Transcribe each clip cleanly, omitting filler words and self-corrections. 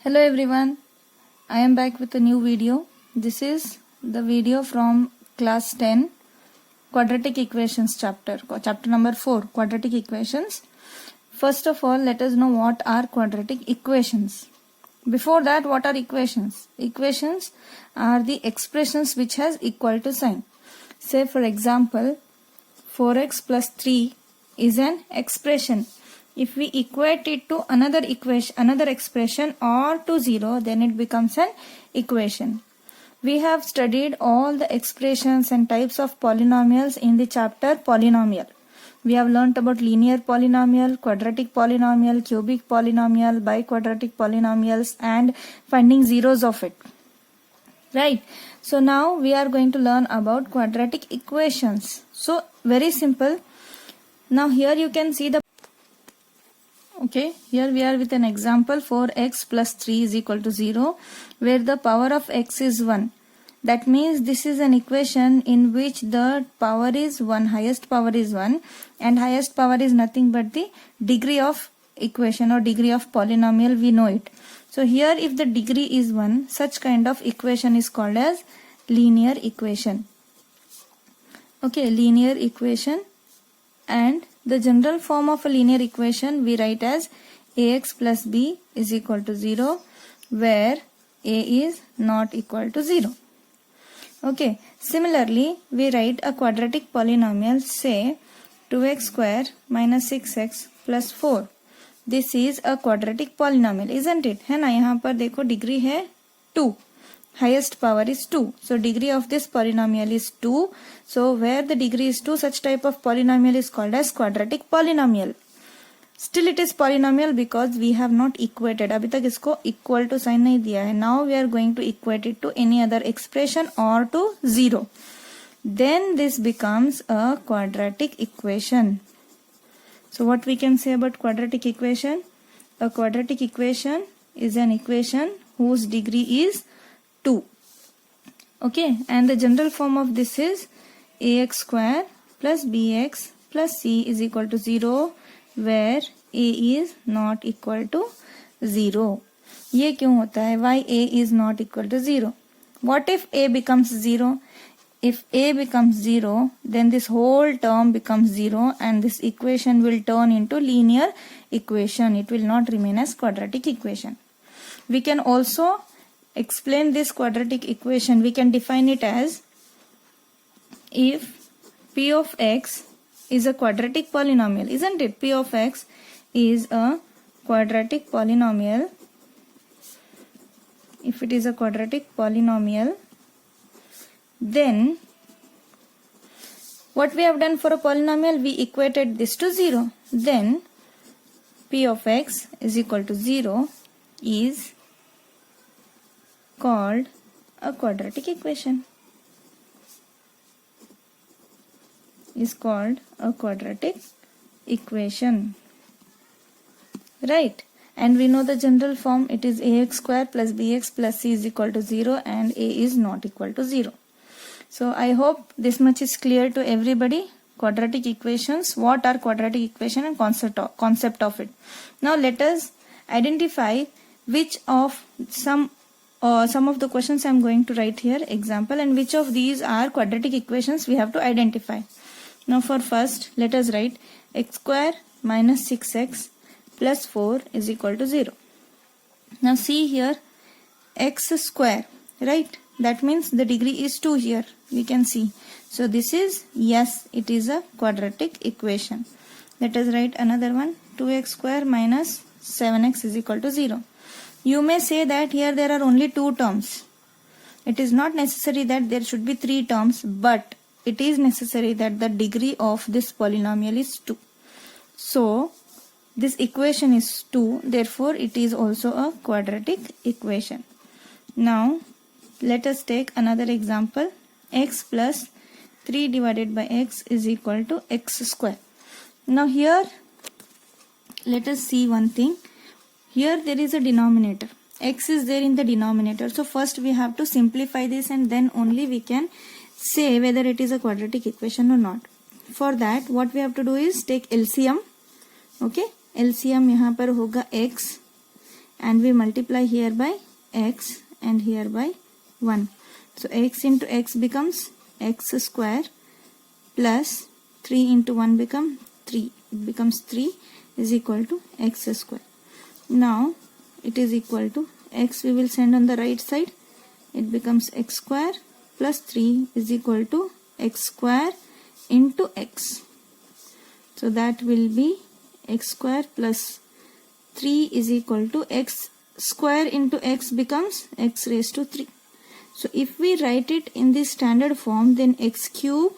Hello everyone, I am back with a new video. This is the video from class 10 quadratic equations chapter number 4 quadratic equations. First of all, let us know what are quadratic equations. Before that, what are equations? Equations are the expressions which has equal to sign. Say for example, 4x plus 3 is an expression. If we equate it to another expression or to 0, then it becomes an equation. We have studied all the expressions and types of polynomials in the chapter polynomial. We have learnt about linear polynomial, quadratic polynomial, cubic polynomial, biquadratic polynomials and finding zeros of it. Right. So now we are going to learn about quadratic equations. So very simple. Now here you can see here we are with an example 4x plus 3 is equal to 0 where the power of x is 1. That means this is an equation in which the power is 1, highest power is 1 and highest power is nothing but the degree of equation or degree of polynomial, we know it. So here if the degree is 1, such kind of equation is called as linear equation. Linear equation, and the general form of a linear equation we write as ax plus b is equal to 0 where a is not equal to 0. Similarly, we write a quadratic polynomial, say 2x square minus 6x plus 4. This is a quadratic polynomial, isn't it? है ना, यहाँ पर देखो degree है 2. Highest power is 2. So degree of this polynomial is 2. So where the degree is 2, such type of polynomial is called as quadratic polynomial. Still it is polynomial because we have not equated. अभी तक इसको equal to sign नहीं दिया है. Now we are going to equate it to any other expression or to 0. Then this becomes a quadratic equation. So what we can say about quadratic equation? A quadratic equation is an equation whose degree is 2. And the general form of this is ax square plus bx plus c is equal to 0 where a is not equal to 0. ये क्यों होता है? Why a is not equal to 0? What if a becomes 0? If a becomes 0, then this whole term becomes 0 and this equation will turn into linear equation. It will not remain as quadratic equation. We can also explain this quadratic equation. We can define it as if p of x is a quadratic polynomial, isn't it? P of x is a quadratic polynomial. If it is a quadratic polynomial, then what we have done for a polynomial, we equated this to 0. Then p of x is equal to 0 is called a quadratic equation. Right? And we know the general form, it is ax square plus bx plus c is equal to 0 and a is not equal to 0. So I hope this much is clear to everybody. Quadratic equations, what are quadratic equation and concept of it. Now let us identify which of some of the questions I am going to write here, example, and which of these are quadratic equations we have to identify. Now for first, let us write x square minus 6x plus 4 is equal to 0. Now see here, x square, right? That means the degree is 2 here, we can see. So this is, yes, it is a quadratic equation. Let us write another one, 2x square minus 7x is equal to 0. You may say that here there are only 2 terms. It is not necessary that there should be 3 terms, but it is necessary that the degree of this polynomial is 2. So this equation is 2, therefore it is also a quadratic equation. Now let us take another example, x plus 3 divided by x is equal to x square. Now here let us see one thing. Here there is a denominator. X is there in the denominator. So first we have to simplify this and then only we can say whether it is a quadratic equation or not. For that what we have to do is take LCM. LCM यहाँ पर होगा x and we multiply here by x and here by 1. So x into x becomes x square plus 3 into 1 become 3. It becomes 3 is equal to x square. Now it is equal to x we will send on the right side. It becomes x square plus 3 is equal to x square into x. So that will be x square plus 3 is equal to x square into x becomes x raised to 3. So if we write it in this standard form, then x cube,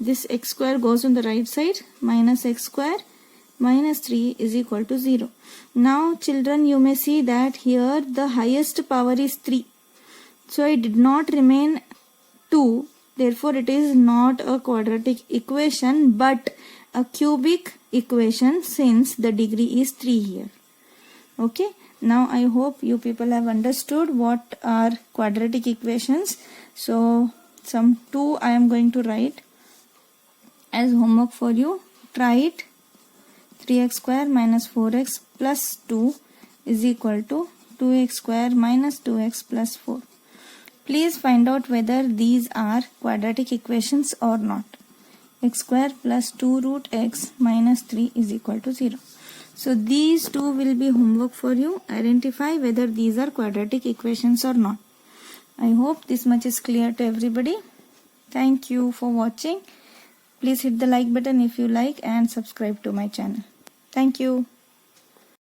this x square goes on the right side, minus x square minus 3 is equal to 0. Now children, you may see that here the highest power is 3. So it did not remain 2. Therefore it is not a quadratic equation but a cubic equation since the degree is 3 here. Okay. Now I hope you people have understood what are quadratic equations. So some 2 I am going to write as homework for you. Try it. 3x square minus 4x plus 2 is equal to 2x square minus 2x plus 4. Please find out whether these are quadratic equations or not. X square plus 2 root x minus 3 is equal to 0. So these two will be homework for you. Identify whether these are quadratic equations or not. I hope this much is clear to everybody. Thank you for watching. Please hit the like button if you like and subscribe to my channel. Thank you.